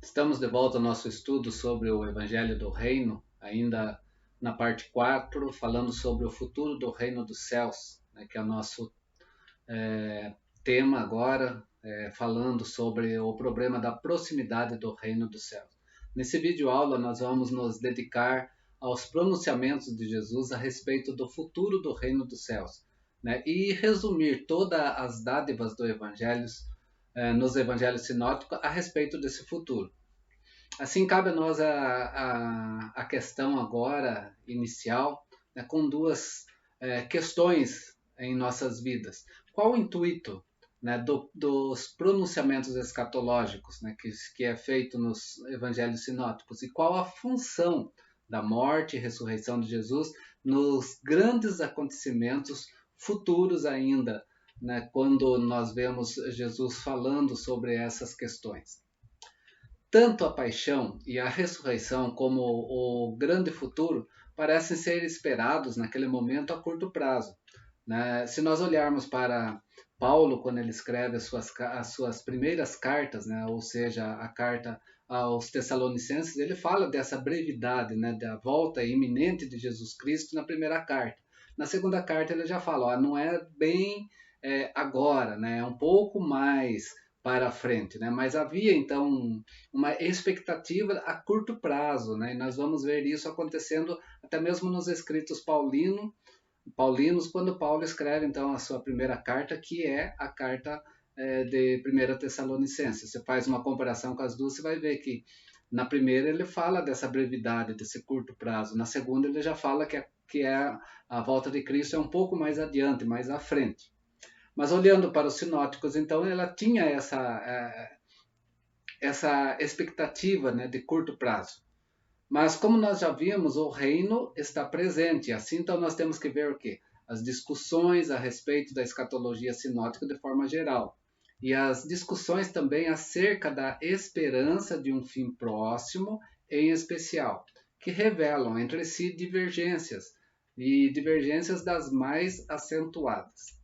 Estamos de volta ao nosso estudo sobre o Evangelho do Reino, ainda na parte 4, falando sobre o futuro do Reino dos Céus, né, que é o nosso tema agora, falando sobre o problema da proximidade do Reino dos Céus. Nesse vídeo aula nós vamos nos dedicar aos pronunciamentos de Jesus a respeito do futuro do Reino dos Céus, né, e resumir todas as dádivas do Evangelho, nos Evangelhos sinóticos a respeito desse futuro. Assim, cabe a nós a questão agora, inicial, né, com duas questões em nossas vidas. Qual o intuito, né, dos pronunciamentos escatológicos, né, que é feito nos evangelhos sinóticos, e qual a função da morte e ressurreição de Jesus nos grandes acontecimentos futuros ainda, né, quando nós vemos Jesus falando sobre essas questões? Tanto a paixão e a ressurreição como o grande futuro parecem ser esperados naquele momento a curto prazo, né? Se nós olharmos para Paulo, quando ele escreve as suas primeiras cartas, né? Ou seja, a carta aos Tessalonicenses, ele fala dessa brevidade, né? Da volta iminente de Jesus Cristo na primeira carta. Na segunda carta ele já fala, ó, não é bem agora, né? É um pouco mais para frente, né? Mas havia então uma expectativa a curto prazo, né? E nós vamos ver isso acontecendo até mesmo nos escritos paulinos, quando Paulo escreve então a sua primeira carta, que é a carta de 1 Tessalonicenses. Você faz uma comparação com as duas, você vai ver que na primeira ele fala dessa brevidade, desse curto prazo. Na segunda ele já fala que a volta de Cristo é um pouco mais adiante, mais à frente. Mas olhando para os sinóticos, então, ela tinha essa expectativa, né, de curto prazo. Mas como nós já vimos, o reino está presente. Assim, então, nós temos que ver o quê? As discussões a respeito da escatologia sinótica de forma geral. E as discussões também acerca da esperança de um fim próximo, em especial, que revelam entre si divergências, e divergências das mais acentuadas.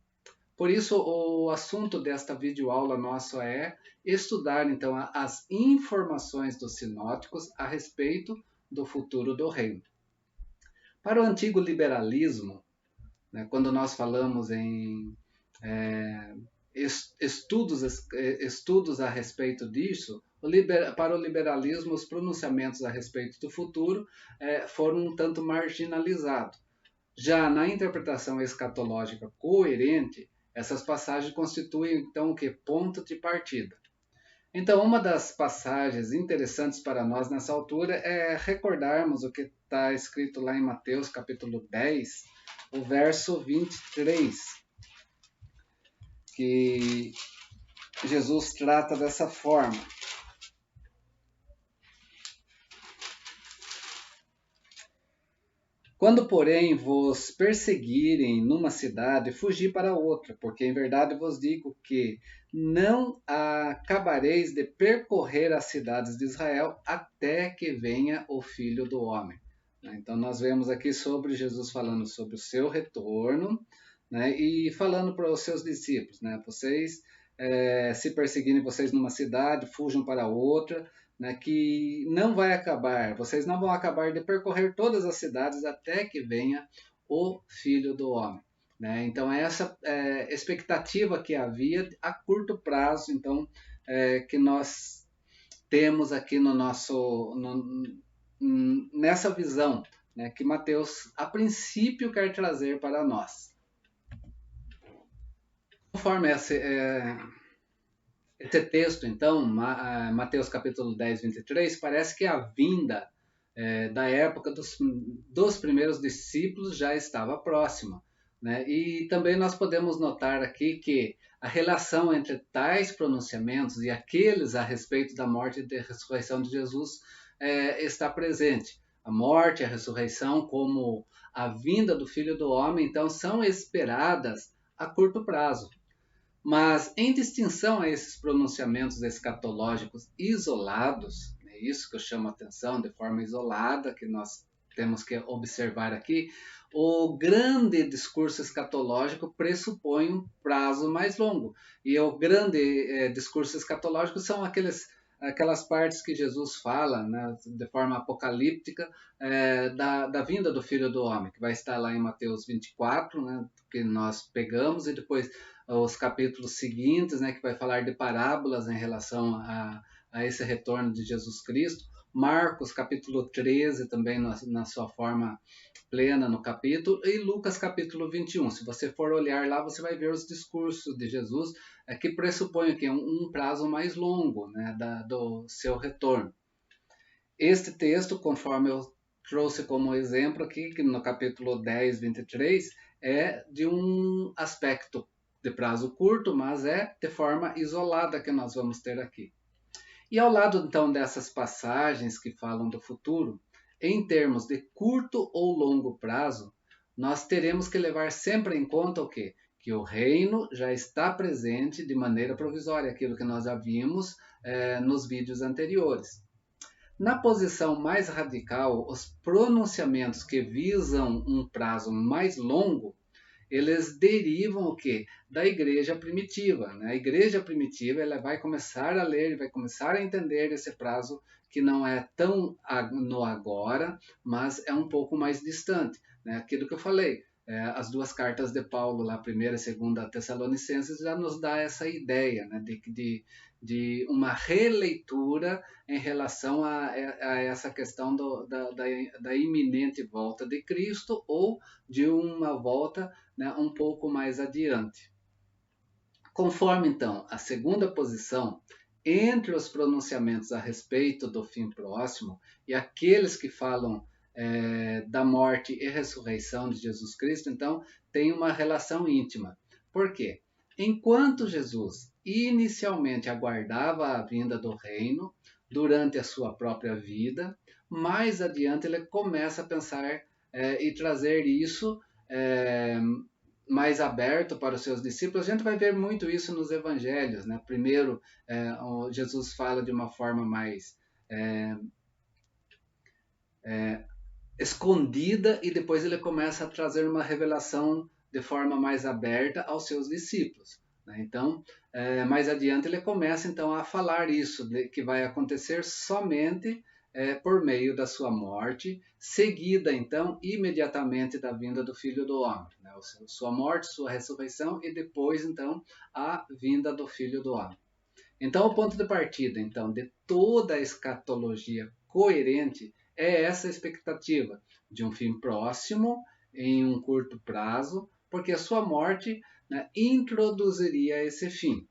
Por isso, o assunto desta videoaula nossa é estudar, então, as informações dos sinóticos a respeito do futuro do reino. Para o antigo liberalismo, né, quando nós falamos em estudos a respeito disso, para o liberalismo, os pronunciamentos a respeito do futuro foram um tanto marginalizados. Já na interpretação escatológica coerente, essas passagens constituem então o que? Ponto de partida. Então, uma das passagens interessantes para nós nessa altura é recordarmos o que está escrito lá em Mateus capítulo 10, o verso 23, que Jesus trata dessa forma. Quando, porém, vos perseguirem numa cidade, fugi para outra, porque em verdade vos digo que não acabareis de percorrer as cidades de Israel até que venha o Filho do Homem. Então, nós vemos aqui sobre Jesus falando sobre o seu retorno, né, e falando para os seus discípulos, né, vocês se perseguirem vocês numa cidade, fujam para outra, né, que não vai acabar, vocês não vão acabar de percorrer todas as cidades até que venha o Filho do Homem. Né? Então, essa expectativa que havia a curto prazo, então, que nós temos aqui nessa visão, né, que Mateus, a princípio, quer trazer para nós. Conforme esse texto, então, Mateus capítulo 10, 23, parece que a vinda da época dos primeiros discípulos já estava próxima. Né? E também nós podemos notar aqui que a relação entre tais pronunciamentos e aqueles a respeito da morte e da ressurreição de Jesus está presente. A morte e a ressurreição, como a vinda do Filho do Homem, então, são esperadas a curto prazo. Mas, em distinção a esses pronunciamentos escatológicos isolados, é isso que eu chamo a atenção, de forma isolada, que nós temos que observar aqui, o grande discurso escatológico pressupõe um prazo mais longo. E o grande discurso escatológico são aquelas partes que Jesus fala, né, de forma apocalíptica, da vinda do Filho do Homem, que vai estar lá em Mateus 24, né, que nós pegamos, e depois os capítulos seguintes, né, que vai falar de parábolas em relação a esse retorno de Jesus Cristo. Marcos, capítulo 13, também na sua forma plena no capítulo, e Lucas capítulo 21. Se você for olhar lá, você vai ver os discursos de Jesus, que pressupõem que um prazo mais longo, né, do seu retorno. Este texto, conforme eu trouxe como exemplo aqui, que no capítulo 10, 23, é de um aspecto de prazo curto, mas é de forma isolada que nós vamos ter aqui. E ao lado então dessas passagens que falam do futuro, em termos de curto ou longo prazo, nós teremos que levar sempre em conta o quê? Que o reino já está presente de maneira provisória, aquilo que nós já vimos nos vídeos anteriores. Na posição mais radical, os pronunciamentos que visam um prazo mais longo, eles derivam o quê? Da igreja primitiva. Né? A igreja primitiva ela vai começar a ler, vai começar a entender esse prazo que não é tão no agora, mas é um pouco mais distante. Né? Aquilo que eu falei, as duas cartas de Paulo, lá, 1ª e 2ª Tessalonicenses, já nos dá essa ideia, né? de uma releitura em relação a essa questão da iminente volta de Cristo ou de uma volta, né, um pouco mais adiante. Conforme, então, a segunda posição, entre os pronunciamentos a respeito do fim próximo e aqueles que falam da morte e ressurreição de Jesus Cristo, então, tem uma relação íntima. Por quê? Enquanto Jesus inicialmente aguardava a vinda do reino, durante a sua própria vida, mais adiante ele começa a pensar e trazer isso mais aberto para os seus discípulos. A gente vai ver muito isso nos evangelhos. Né? Primeiro, Jesus fala de uma forma mais escondida e depois ele começa a trazer uma revelação de forma mais aberta aos seus discípulos. Né? Então, mais adiante ele começa então a falar isso, que vai acontecer somente por meio da sua morte, seguida então imediatamente da vinda do Filho do Homem. Né? Sua morte, sua ressurreição e depois então a vinda do Filho do Homem. Então, o ponto de partida então de toda a escatologia coerente é essa expectativa de um fim próximo, em um curto prazo, porque a sua morte, né, introduziria esse fim.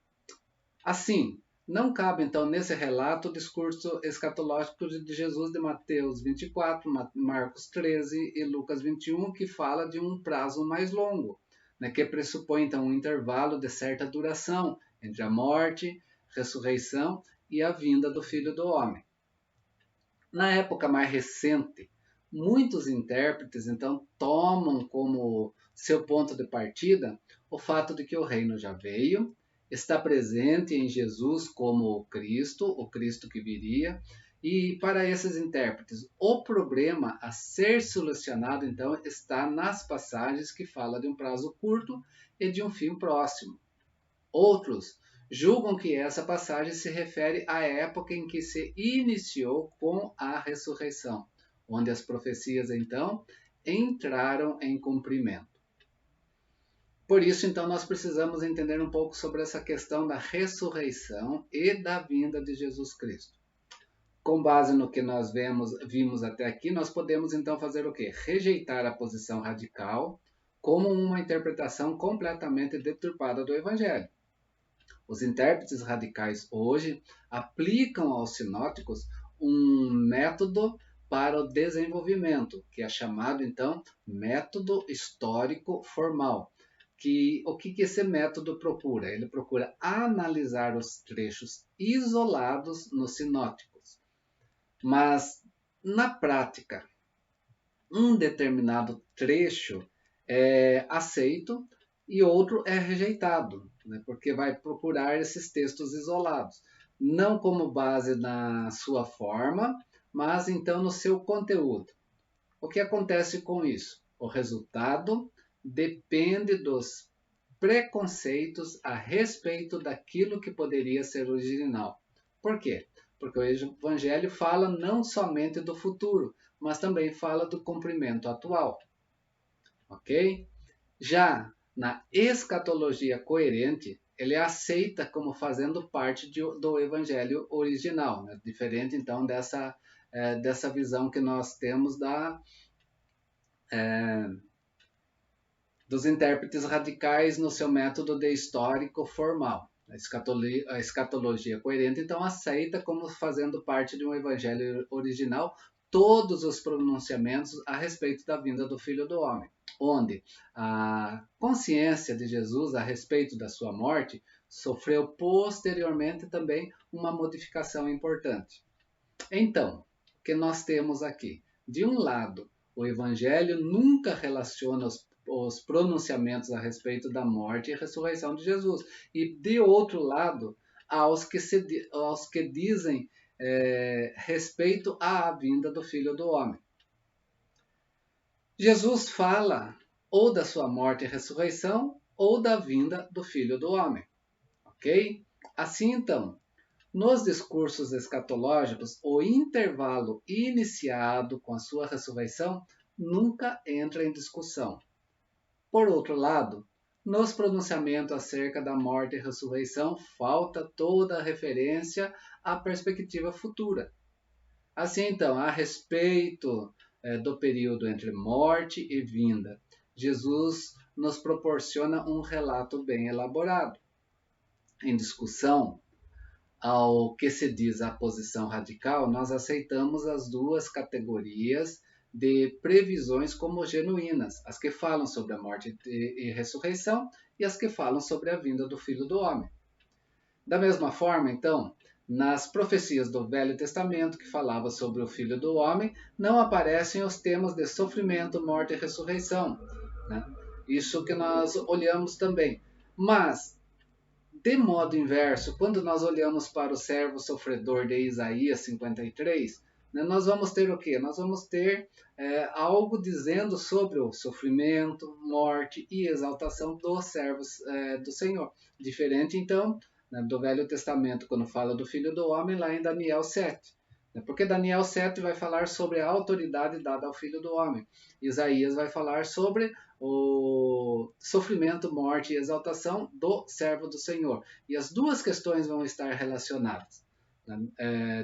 Assim, não cabe então nesse relato o discurso escatológico de Jesus de Mateus 24, Marcos 13 e Lucas 21, que fala de um prazo mais longo, né, que pressupõe então um intervalo de certa duração entre a morte, ressurreição e a vinda do Filho do Homem. Na época mais recente, muitos intérpretes então tomam como seu ponto de partida o fato de que o reino já veio, está presente em Jesus como o Cristo que viria, e para esses intérpretes o problema a ser solucionado então está nas passagens que falam de um prazo curto e de um fim próximo. Outros julgam que essa passagem se refere à época em que se iniciou com a ressurreição, onde as profecias então entraram em cumprimento. Por isso, então, nós precisamos entender um pouco sobre essa questão da ressurreição e da vinda de Jesus Cristo. Com base no que nós vimos até aqui, nós podemos então fazer o quê? Rejeitar a posição radical como uma interpretação completamente deturpada do Evangelho. Os intérpretes radicais hoje aplicam aos sinóticos um método para o desenvolvimento, que é chamado então método histórico formal. O que esse método procura? Ele procura analisar os trechos isolados nos sinóticos. Mas, na prática, um determinado trecho é aceito e outro é rejeitado, né? Porque vai procurar esses textos isolados, não como base na sua forma, mas então no seu conteúdo. O que acontece com isso? O resultado depende dos preconceitos a respeito daquilo que poderia ser original. Por quê? porque o Evangelho fala não somente do futuro, mas também fala do cumprimento atual. Ok? Já na escatologia coerente, ele aceita como fazendo parte do Evangelho original, né? Diferente então dessa visão que nós temos dos intérpretes radicais no seu método de histórico formal. A escatologia coerente então aceita como fazendo parte de um Evangelho original todos os pronunciamentos a respeito da vinda do Filho do Homem, onde a consciência de Jesus a respeito da sua morte sofreu posteriormente também uma modificação importante. Então, o que nós temos aqui? De um lado, o Evangelho nunca relaciona os pronunciamentos a respeito da morte e ressurreição de Jesus. E, de outro lado, aos que dizem respeito à vinda do Filho do Homem. Jesus fala ou da sua morte e ressurreição ou da vinda do Filho do Homem. Ok? Assim, então, nos discursos escatológicos, o intervalo iniciado com a sua ressurreição nunca entra em discussão. Por outro lado, nos pronunciamentos acerca da morte e ressurreição, falta toda a referência à perspectiva futura. Assim, então, a respeito do período entre morte e vinda, Jesus nos proporciona um relato bem elaborado. Em discussão, ao que se diz a posição radical, nós aceitamos as duas categorias de previsões como genuínas, as que falam sobre a morte e ressurreição e as que falam sobre a vinda do Filho do Homem. Da mesma forma, então, nas profecias do Velho Testamento que falava sobre o Filho do Homem, não aparecem os temas de sofrimento, morte e ressurreição, né? Isso que nós olhamos também. Mas, de modo inverso, quando nós olhamos para o servo sofredor de Isaías 53, né, nós vamos ter o quê? Nós vamos ter algo dizendo sobre o sofrimento, morte e exaltação dos servos do Senhor. Diferente, então, né, do Velho Testamento, quando fala do Filho do Homem, lá em Daniel 7. Porque Daniel 7 vai falar sobre a autoridade dada ao Filho do Homem. Isaías vai falar sobre o sofrimento, morte e exaltação do servo do Senhor. E as duas questões vão estar relacionadas.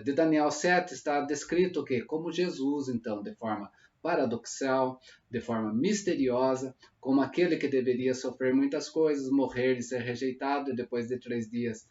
De Daniel 7 está descrito o quê? Como Jesus, então, de forma paradoxal, de forma misteriosa, como aquele que deveria sofrer muitas coisas, morrer e ser rejeitado e depois de 3 dias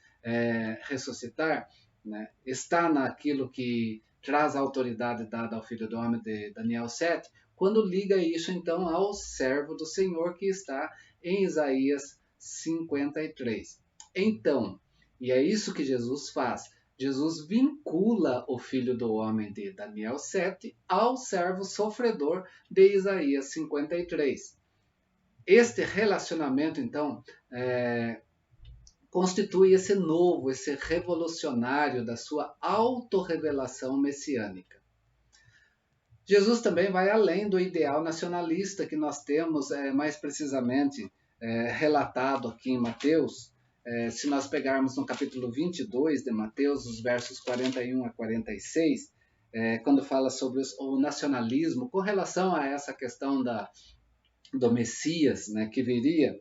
ressuscitar, né? Está naquilo que traz a autoridade dada ao Filho do Homem de Daniel 7, quando liga isso então ao servo do Senhor que está em Isaías 53. Então, e é isso que Jesus faz, Jesus vincula o Filho do Homem de Daniel 7 ao servo sofredor de Isaías 53. Este relacionamento, então, constitui esse novo, esse revolucionário da sua autorrevelação messiânica. Jesus também vai além do ideal nacionalista que nós temos, mais precisamente, relatado aqui em Mateus. Se nós pegarmos no capítulo 22 de Mateus, os versos 41 a 46, quando fala sobre o nacionalismo, com relação a essa questão do Messias, né, que viria,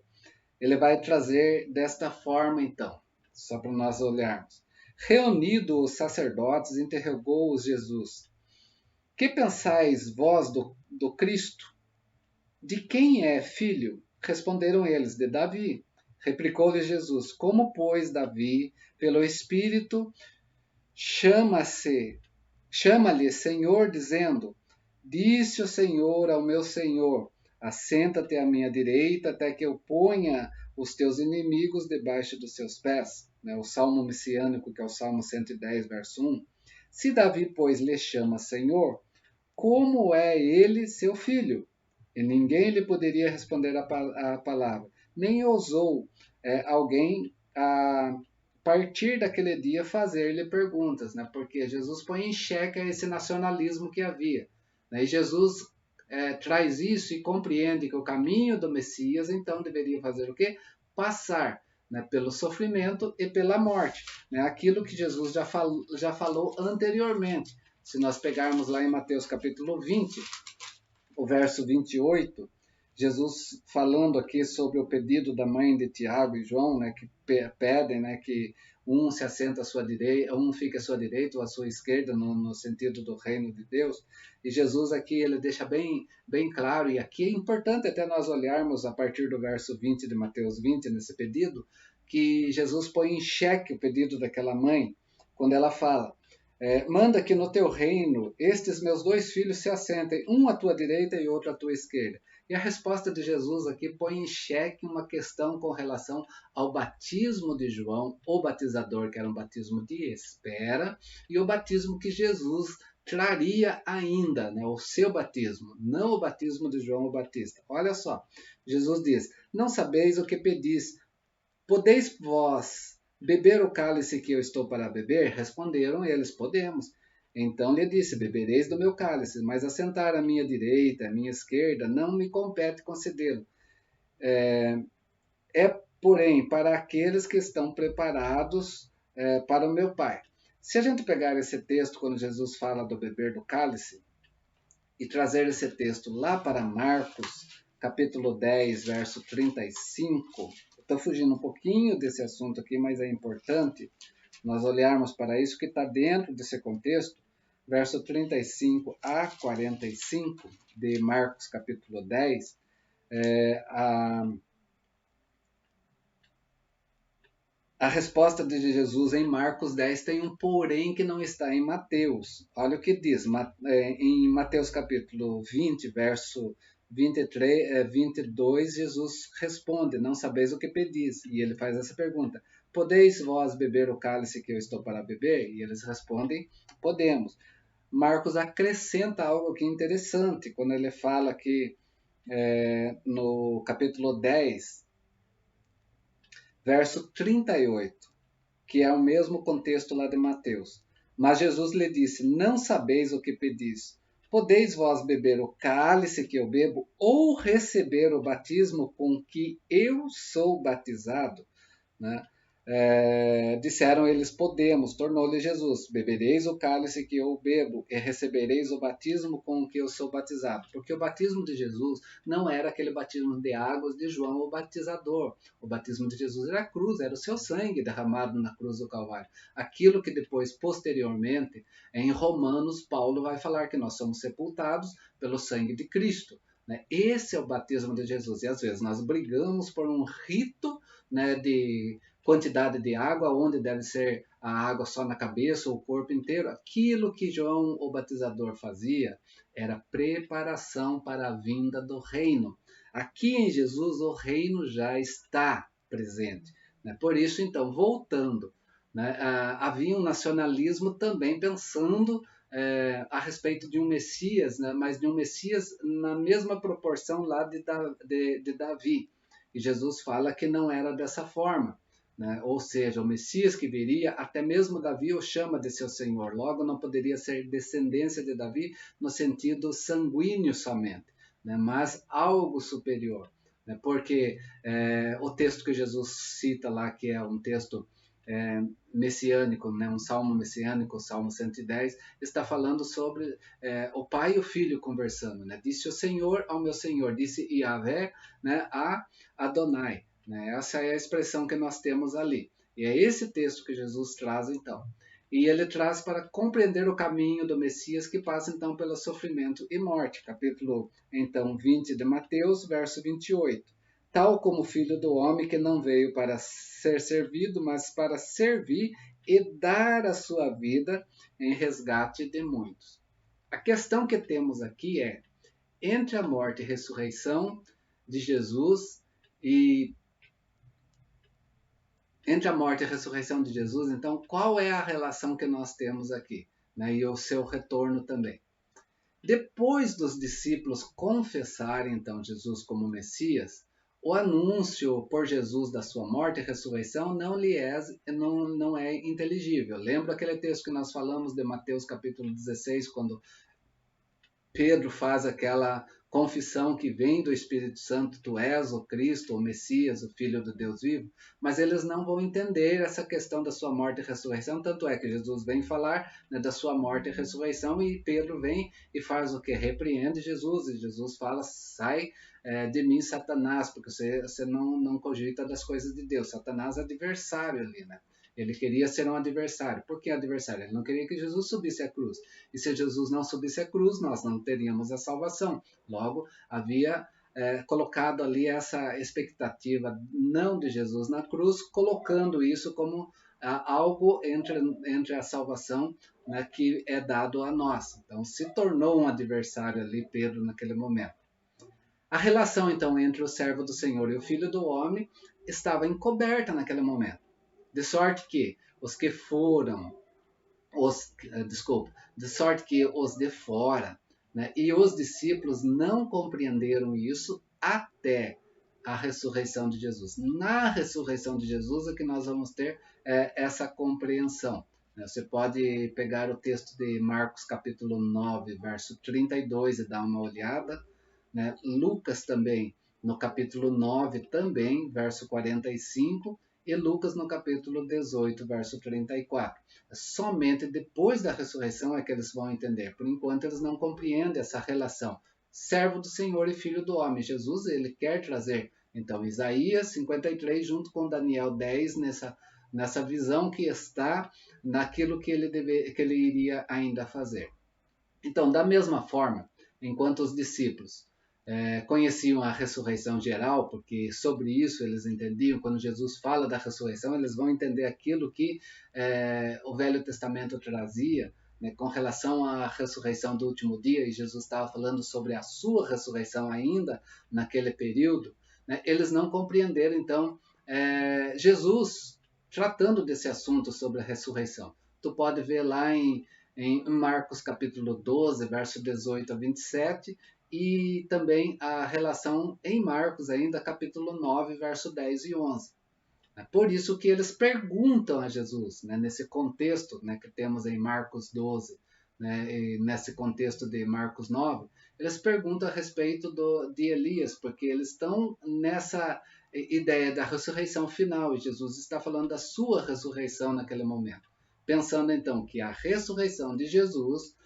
ele vai trazer desta forma, então, só para nós olharmos. Reunido os sacerdotes, interrogou-os Jesus: que pensais vós do Cristo? De quem é filho? Responderam eles: de Davi. Replicou-lhe Jesus: como, pois, Davi, pelo Espírito, chama-lhe Senhor, dizendo: disse o Senhor ao meu Senhor: assenta-te à minha direita, até que eu ponha os teus inimigos debaixo dos seus pés. O salmo messiânico, que é o Salmo 110, verso 1. Se Davi, pois, lhe chama Senhor, como é ele seu filho? E ninguém lhe poderia responder a palavra. Nem ousou alguém a partir daquele dia fazer-lhe perguntas, né? Porque Jesus põe em xeque esse nacionalismo que havia. Né? E Jesus traz isso e compreende que o caminho do Messias, então, deveria fazer o quê? Passar né, pelo sofrimento e pela morte, né, aquilo que Jesus já falou anteriormente. Se nós pegarmos lá em Mateus capítulo 20, o verso 28, Jesus falando aqui sobre o pedido da mãe de Tiago e João, né, que pedem, né, que um se assenta à sua direita, um fica à sua direita ou à sua esquerda no sentido do reino de Deus. E Jesus aqui ele deixa bem claro, e aqui é importante até nós olharmos a partir do verso 20 de Mateus 20 nesse pedido, que Jesus põe em xeque o pedido daquela mãe, quando ela fala: manda que no teu reino estes meus 2 filhos se assentem, um à tua direita e outro à tua esquerda. E a resposta de Jesus aqui põe em xeque uma questão com relação ao batismo de João, o batizador, que era um batismo de espera, e o batismo que Jesus traria ainda, né, o seu batismo, não o batismo de João o Batista. Olha só, Jesus diz: não sabeis o que pedis, podeis vós beber o cálice que eu estou para beber? Responderam eles: podemos. Então lhe disse: bebereis do meu cálice, mas assentar à minha direita, à minha esquerda, não me compete concedê-lo. Porém, para aqueles que estão preparados para o meu Pai. Se a gente pegar esse texto, quando Jesus fala do beber do cálice, e trazer esse texto lá para Marcos, capítulo 10, verso 35, estou fugindo um pouquinho desse assunto aqui, mas é importante nós olharmos para isso que está dentro desse contexto, verso 35 a 45 de Marcos, capítulo 10, a resposta de Jesus em Marcos 10 tem um porém que não está em Mateus. Olha o que diz em Mateus capítulo 20, verso 22, Jesus responde: não sabeis o que pedis. E ele faz essa pergunta: podeis vós beber o cálice que eu estou para beber? E eles respondem: podemos. Marcos acrescenta algo aqui interessante, quando ele fala que no capítulo 10, verso 38, que é o mesmo contexto lá de Mateus. Mas Jesus lhe disse: não sabeis o que pedis. Podeis vós beber o cálice que eu bebo, ou receber o batismo com que eu sou batizado? Né? Disseram eles: podemos. Tornou-lhe Jesus: bebereis o cálice que eu bebo e recebereis o batismo com que eu sou batizado. Porque o batismo de Jesus não era aquele batismo de águas de João o batizador. O batismo de Jesus era a cruz, era o seu sangue derramado na cruz do Calvário. Aquilo que depois, posteriormente, em Romanos, Paulo vai falar que nós somos sepultados pelo sangue de Cristo. Esse é o batismo de Jesus. E às vezes nós brigamos por um rito, né, de quantidade de água, onde deve ser a água só na cabeça ou o corpo inteiro. Aquilo que João o batizador fazia era preparação para a vinda do reino. Aqui em Jesus o reino já está presente. Por isso, então, voltando, havia um nacionalismo também pensando a respeito de um Messias, mas de um Messias na mesma proporção lá de Davi. E Jesus fala que não era dessa forma. Ou seja, o Messias que viria, até mesmo Davi o chama de seu Senhor. Logo, não poderia ser descendência de Davi no sentido sanguíneo somente, mas algo superior. Porque o texto que Jesus cita lá, que é um texto messiânico, um salmo messiânico, o Salmo 110, está falando sobre o pai e o filho conversando. Disse o Senhor ao meu Senhor, disse Yahvé a Adonai. Essa é a expressão que nós temos ali. E é esse texto que Jesus traz, então. E ele traz para compreender o caminho do Messias que passa, então, pelo sofrimento e morte. Capítulo, então, 20 de Mateus, verso 28. Tal como o Filho do Homem, que não veio para ser servido, mas para servir e dar a sua vida em resgate de muitos. A questão que temos aqui é, entre a morte e a ressurreição de Jesus entre a morte e a ressurreição de Jesus, então, qual é a relação que nós temos aqui? E o seu retorno também. Depois dos discípulos confessarem, então, Jesus como Messias, o anúncio por Jesus da sua morte e ressurreição não é inteligível. Lembra aquele texto que nós falamos de Mateus capítulo 16, quando Pedro faz aquela confissão que vem do Espírito Santo, tu és o Cristo, o Messias, o Filho do Deus vivo, mas eles não vão entender essa questão da sua morte e ressurreição, tanto é que Jesus vem falar, né, da sua morte e ressurreição, e Pedro vem e faz o que? Repreende Jesus, e Jesus fala, sai de mim, Satanás, porque você não cogita das coisas de Deus. Satanás é adversário ali, né? Ele queria ser um adversário. Por que adversário? Ele não queria que Jesus subisse a cruz. E se Jesus não subisse a cruz, nós não teríamos a salvação. Logo, havia colocado ali essa expectativa não de Jesus na cruz, colocando isso como algo entre a salvação, né, que é dado a nós. Então, se tornou um adversário ali, Pedro, naquele momento. A relação, então, entre o servo do Senhor e o Filho do Homem estava encoberta naquele momento. De sorte que os que foram, de sorte que os de fora, né, e os discípulos não compreenderam isso até a ressurreição de Jesus. Na ressurreição de Jesus é que nós vamos ter essa compreensão. Você pode pegar o texto de Marcos capítulo 9, verso 32 e dar uma olhada, né? Lucas também, no capítulo 9 também, verso 45, e Lucas no capítulo 18, verso 34. Somente depois da ressurreição é que eles vão entender. Por enquanto eles não compreendem essa relação. Servo do Senhor e Filho do Homem. Jesus, ele quer trazer, então, Isaías 53 junto com Daniel 10 nessa visão que está naquilo que ele iria ainda fazer. Então, da mesma forma, enquanto os discípulos conheciam a ressurreição geral, porque sobre isso eles entendiam, quando Jesus fala da ressurreição, eles vão entender aquilo que o Velho Testamento trazia, né, com relação à ressurreição do último dia, e Jesus estava falando sobre a sua ressurreição ainda naquele período, né, eles não compreenderam, então, Jesus tratando desse assunto sobre a ressurreição. Tu pode ver lá em Marcos capítulo 12, verso 18 a 27, e também a relação em Marcos ainda, capítulo 9, verso 10 e 11. Por isso que eles perguntam a Jesus, né, nesse contexto, né, que temos em Marcos 12, né, e nesse contexto de Marcos 9, eles perguntam a respeito de Elias, porque eles estão nessa ideia da ressurreição final, e Jesus está falando da sua ressurreição naquele momento. Pensando então que a ressurreição de Jesus,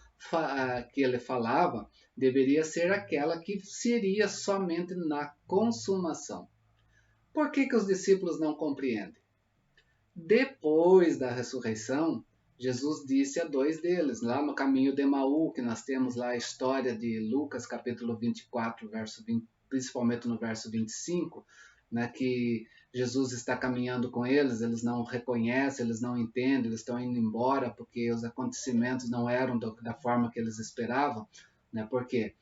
que ele falava, deveria ser aquela que seria somente na consumação. Por que os discípulos não compreendem? Depois da ressurreição, Jesus disse a dois deles, lá no caminho de Emaú, que nós temos lá a história de Lucas, capítulo 24, verso 20, principalmente no verso 25, né, que Jesus está caminhando com eles não reconhecem, eles não entendem, eles estão indo embora porque os acontecimentos não eram da forma que eles esperavam, né, porque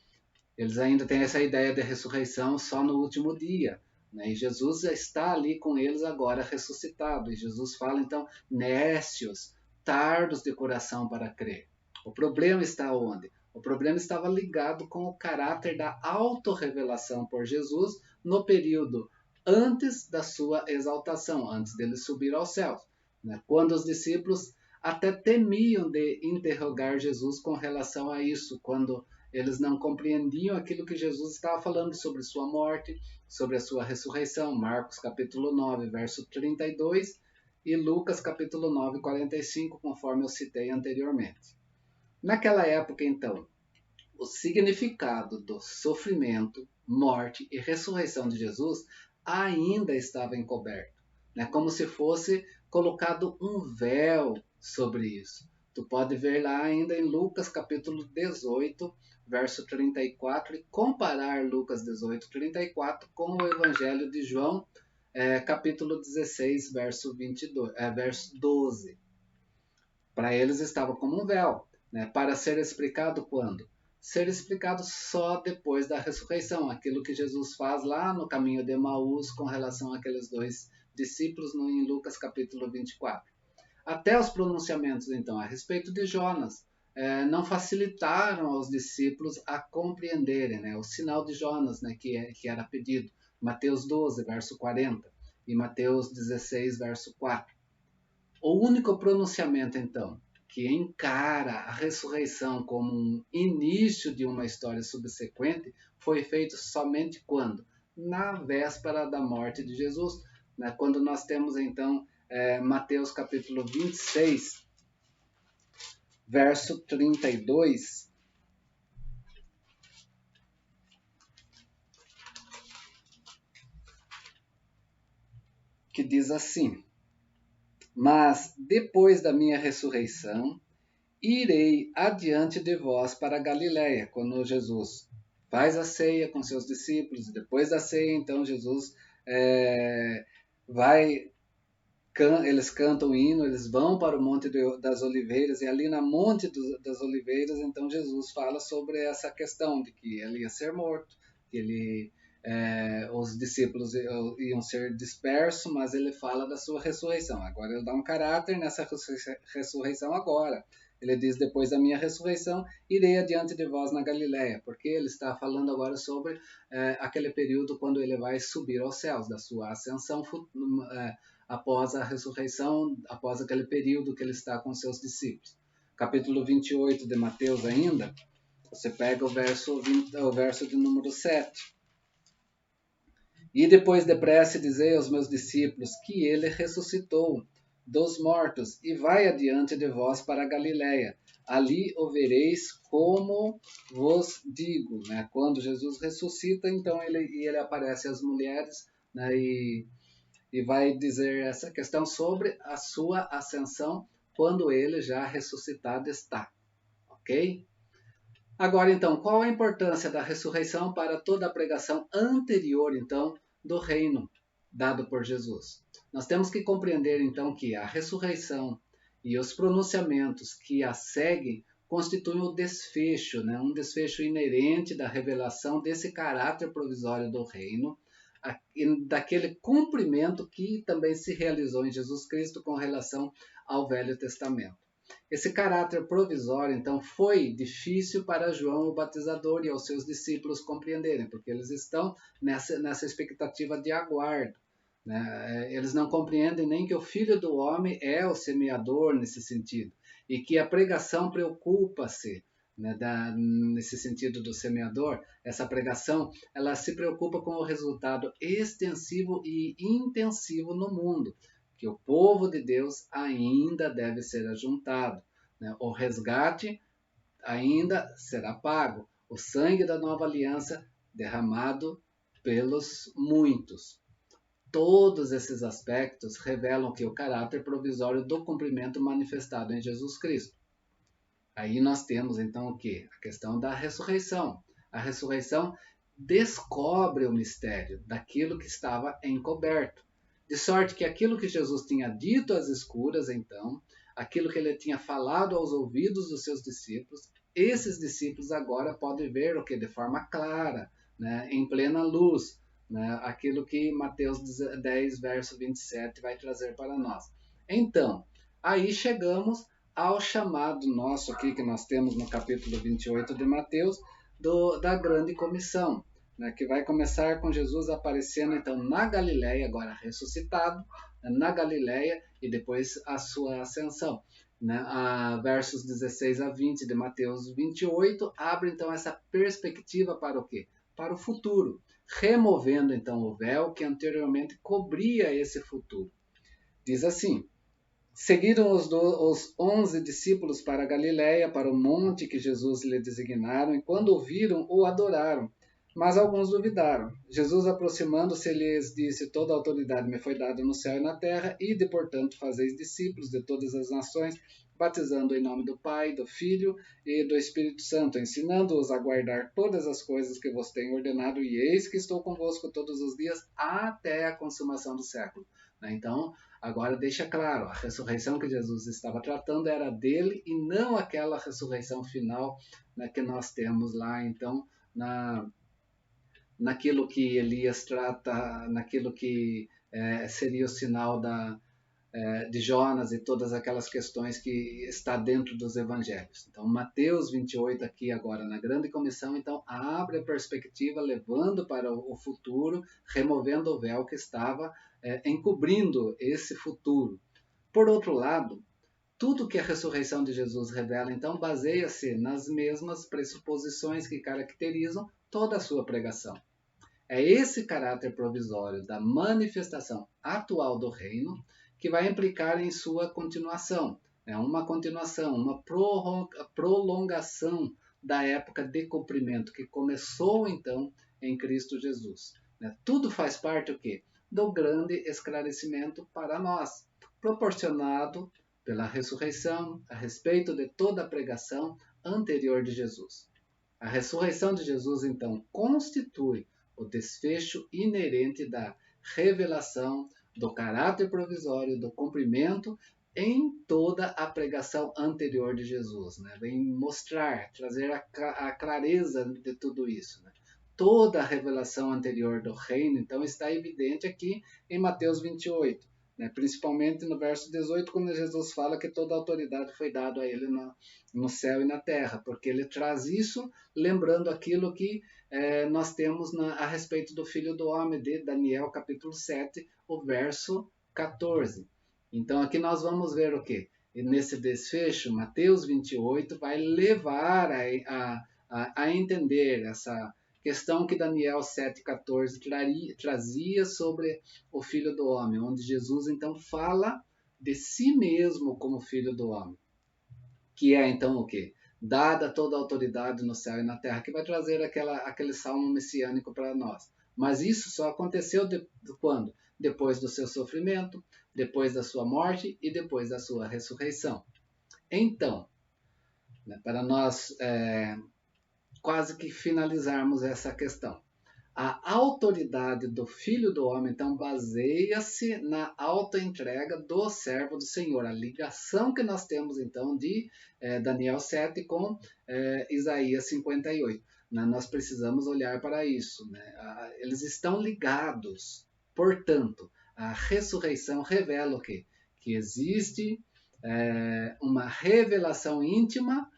eles ainda têm essa ideia de ressurreição só no último dia, né, e Jesus já está ali com eles agora ressuscitado, e Jesus fala então, néscios, tardos de coração para crer. O problema está onde? O problema estava ligado com o caráter da autorrevelação por Jesus no período antes da sua exaltação, antes dele subir aos céus, né? Quando os discípulos até temiam de interrogar Jesus com relação a isso, quando eles não compreendiam aquilo que Jesus estava falando sobre sua morte, sobre a sua ressurreição. Marcos capítulo 9, verso 32 e Lucas capítulo 9, 45, conforme eu citei anteriormente. Naquela época, então, o significado do sofrimento, morte e ressurreição de Jesus ainda estava encoberto, né? Como se fosse colocado um véu sobre isso. Tu pode ver lá ainda em Lucas capítulo 18, verso 34, e comparar Lucas 18, 34 com o Evangelho de João, capítulo 16, verso 12. Para eles estava como um véu, né? Para ser explicado quando? Ser explicado só depois da ressurreição, aquilo que Jesus faz lá no caminho de Emaús com relação àqueles dois discípulos em Lucas capítulo 24. Até os pronunciamentos, então, a respeito de Jonas, não facilitaram aos discípulos a compreenderem, né, o sinal de Jonas, né, que era pedido. Mateus 12, verso 40 e Mateus 16, verso 4. O único pronunciamento, então, que encara a ressurreição como um início de uma história subsequente, foi feito somente quando? Na véspera da morte de Jesus, né? Quando nós temos então Mateus capítulo 26, verso 32, que diz assim: mas depois da minha ressurreição, irei adiante de vós para a Galiléia, quando Jesus faz a ceia com seus discípulos, e depois da ceia, então Jesus vai, eles cantam o hino, eles vão para o Monte das Oliveiras, e ali na Monte das Oliveiras, então Jesus fala sobre essa questão de que ele ia ser morto, que os discípulos iam ser dispersos, mas ele fala da sua ressurreição. Agora ele dá um caráter nessa ressurreição agora. Ele diz, depois da minha ressurreição, irei adiante de vós na Galiléia, porque ele está falando agora sobre aquele período quando ele vai subir aos céus, da sua ascensão após a ressurreição, após aquele período que ele está com seus discípulos. Capítulo 28 de Mateus ainda, você pega o verso de número 7. E depois depressa dizei aos meus discípulos que ele ressuscitou dos mortos e vai adiante de vós para a Galiléia. Ali o vereis como vos digo. Né? Quando Jesus ressuscita, então ele aparece às mulheres, né? e vai dizer essa questão sobre a sua ascensão quando ele já ressuscitado está. Ok? Agora, então, qual a importância da ressurreição para toda a pregação anterior, então, do reino dado por Jesus? Nós temos que compreender, então, que a ressurreição e os pronunciamentos que a seguem constituem o desfecho, né? Um desfecho inerente da revelação desse caráter provisório do reino, daquele cumprimento que também se realizou em Jesus Cristo com relação ao Velho Testamento. Esse caráter provisório, então, foi difícil para João o Batizador e aos seus discípulos compreenderem, porque eles estão nessa expectativa de aguardo. Né? Eles não compreendem nem que o Filho do Homem é o semeador nesse sentido, e que a pregação preocupa-se, né, nesse sentido do semeador. Essa pregação ela se preocupa com o resultado extensivo e intensivo no mundo, que o povo de Deus ainda deve ser ajuntado. Né? O resgate ainda será pago. O sangue da nova aliança derramado pelos muitos. Todos esses aspectos revelam que o caráter provisório do cumprimento manifestado em Jesus Cristo. Aí nós temos então o quê? A questão da ressurreição. A ressurreição descobre o mistério daquilo que estava encoberto. De sorte que aquilo que Jesus tinha dito às escuras, então, aquilo que ele tinha falado aos ouvidos dos seus discípulos, esses discípulos agora podem ver o que? De forma clara, né? Em plena luz, né? Aquilo que Mateus 10, verso 27 vai trazer para nós. Então, aí chegamos ao chamado nosso aqui, que nós temos no capítulo 28 de Mateus, da grande comissão, né, que vai começar com Jesus aparecendo então na Galiléia, agora ressuscitado, na Galiléia, e depois a sua ascensão. Né? Versos 16 a 20 de Mateus 28 abre então essa perspectiva para o quê? Para o futuro, removendo então o véu que anteriormente cobria esse futuro. Diz assim: seguiram os 11 discípulos para a Galiléia, para o monte que Jesus lhe designaram, e quando o viram, o adoraram. Mas alguns duvidaram. Jesus, aproximando-se, lhes disse: toda a autoridade me foi dada no céu e na terra, ide, portanto, fazeis discípulos de todas as nações, batizando em nome do Pai, do Filho e do Espírito Santo, ensinando-os a guardar todas as coisas que vos tenho ordenado, e eis que estou convosco todos os dias até a consumação do século. Então, agora deixa claro, a ressurreição que Jesus estava tratando era dele e não aquela ressurreição final, né, que nós temos lá, então, naquilo que Elias trata, naquilo que seria o sinal de Jonas e todas aquelas questões que está dentro dos evangelhos. Então, Mateus 28 aqui agora na grande comissão, então abre a perspectiva, levando para o futuro, removendo o véu que estava encobrindo esse futuro. Por outro lado, Tudo que a ressurreição de Jesus revela, então, baseia-se nas mesmas pressuposições que caracterizam toda a sua pregação. É esse caráter provisório da manifestação atual do reino que vai implicar em sua continuação. Uma continuação, uma prolongação da época de cumprimento que começou, então, em Cristo Jesus. Tudo faz parte o quê? Do grande esclarecimento para nós, proporcionado pela ressurreição a respeito de toda a pregação anterior de Jesus. A ressurreição de Jesus, então, constitui o desfecho inerente da revelação do caráter provisório do cumprimento em toda a pregação anterior de Jesus. Vem mostrar, trazer a clareza de tudo isso. Toda a revelação anterior do reino, então, está evidente aqui em Mateus 28. Principalmente no verso 18, quando Jesus fala que toda a autoridade foi dada a ele no céu e na terra, porque ele traz isso lembrando aquilo que nós temos a respeito do Filho do Homem, de Daniel capítulo 7, o verso 14. Então aqui nós vamos ver o quê? E nesse desfecho, Mateus 28 vai levar a entender essa questão que Daniel 7,14 trazia sobre o Filho do Homem, onde Jesus então fala de si mesmo como Filho do Homem, que é então o quê? Dada toda a autoridade no céu e na terra, que vai trazer aquele salmo messiânico para nós. Mas isso só aconteceu quando? Depois do seu sofrimento, depois da sua morte e depois da sua ressurreição. Então, para nós quase que finalizarmos essa questão. A autoridade do Filho do Homem, então, baseia-se na autoentrega do servo do Senhor. A ligação que nós temos, então, de Daniel 7 com Isaías 58. Nós precisamos olhar para isso. Eles estão ligados. Portanto, a ressurreição revela o quê? Que existe uma revelação íntima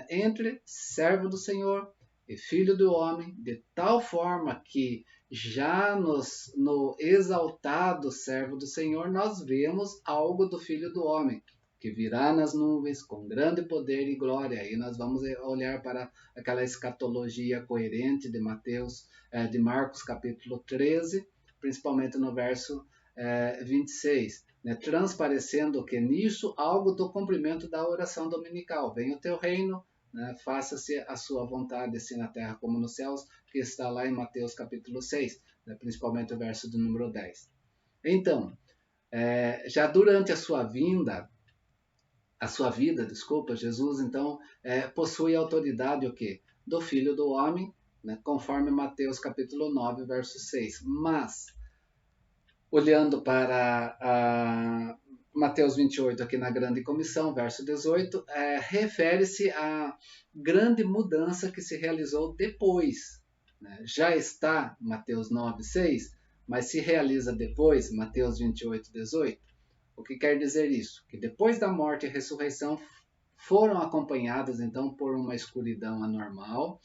entre servo do Senhor e Filho do Homem, de tal forma que já no exaltado servo do Senhor nós vemos algo do Filho do Homem, que virá nas nuvens com grande poder e glória. Aí nós vamos olhar para aquela escatologia coerente de de Marcos capítulo 13, principalmente no verso 26, transparecendo que nisso algo do cumprimento da oração dominical. Venha o teu reino, faça-se a sua vontade, assim na terra como nos céus, que está lá em Mateus capítulo 6, principalmente o verso do número 10. Então, já durante a sua vida, Jesus, então, possui autoridade o quê? Do Filho do Homem, conforme Mateus capítulo 9, verso 6. Mas, olhando para Mateus 28, aqui na Grande Comissão, verso 18, refere-se à grande mudança que se realizou depois. Já está Mateus 9, 6, mas se realiza depois, Mateus 28, 18. O que quer dizer isso? Que depois da morte e ressurreição foram acompanhadas, então, por uma escuridão anormal,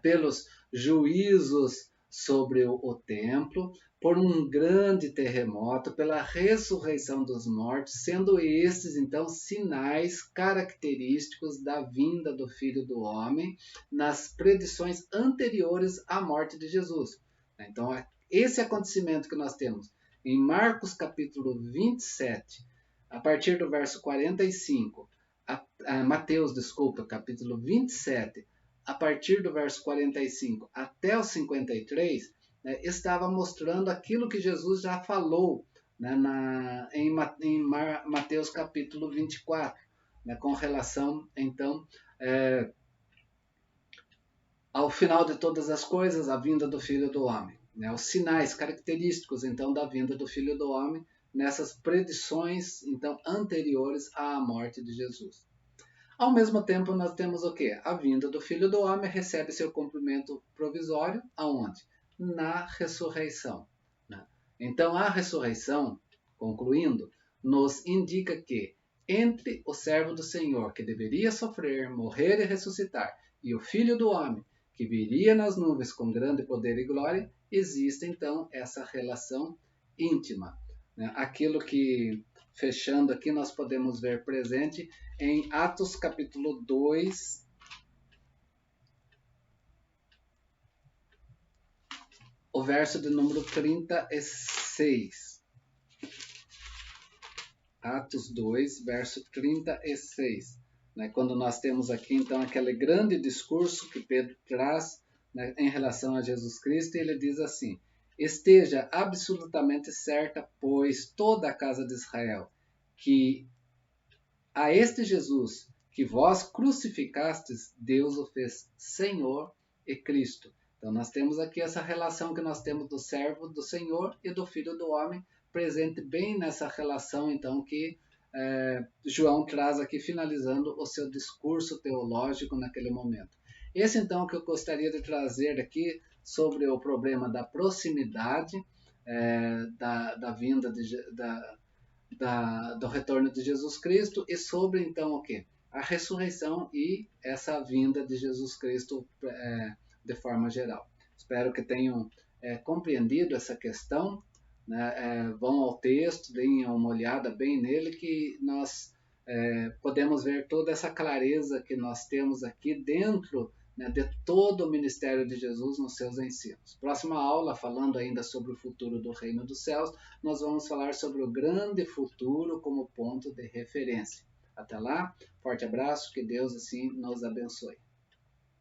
pelos juízos sobre o templo, por um grande terremoto, pela ressurreição dos mortos, sendo estes, então, sinais característicos da vinda do Filho do Homem nas predições anteriores à morte de Jesus. Então, esse acontecimento que nós temos em Marcos capítulo 27, a partir do verso 45, Mateus, capítulo 27, a partir do verso 45 até o 53, estava mostrando aquilo que Jesus já falou em Mateus capítulo 24, com relação, então, ao final de todas as coisas, a vinda do Filho do Homem. Os sinais característicos, então, da vinda do Filho do Homem nessas predições, então, anteriores à morte de Jesus. Ao mesmo tempo, nós temos o quê? A vinda do Filho do Homem recebe seu cumprimento provisório, aonde? Na ressurreição. Então, a ressurreição, concluindo, nos indica que entre o servo do Senhor, que deveria sofrer, morrer e ressuscitar, e o Filho do Homem, que viria nas nuvens com grande poder e glória, existe, então, essa relação íntima. né? Aquilo que, fechando aqui, nós podemos ver presente em Atos capítulo 2, o verso de número 36. Atos 2, verso 36. Né? Quando nós temos aqui, então, aquele grande discurso que Pedro traz, né, em relação a Jesus Cristo, e ele diz assim: esteja absolutamente certa, pois, toda a casa de Israel, que a este Jesus que vós crucificastes, Deus o fez Senhor e Cristo. Então nós temos aqui essa relação que nós temos do servo do Senhor e do Filho do Homem, presente bem nessa relação então que João traz aqui, finalizando o seu discurso teológico naquele momento. Esse então que eu gostaria de trazer aqui sobre o problema da proximidade da vinda do retorno de Jesus Cristo, e sobre então o que? A ressurreição e essa vinda de Jesus Cristo de forma geral. Espero que tenham compreendido essa questão, né? Vão ao texto, deem uma olhada bem nele, que nós podemos ver toda essa clareza que nós temos aqui dentro, né, de todo o ministério de Jesus nos seus ensinos. Próxima aula, falando ainda sobre o futuro do reino dos céus, nós vamos falar sobre o grande futuro como ponto de referência. Até lá, forte abraço, que Deus assim nos abençoe.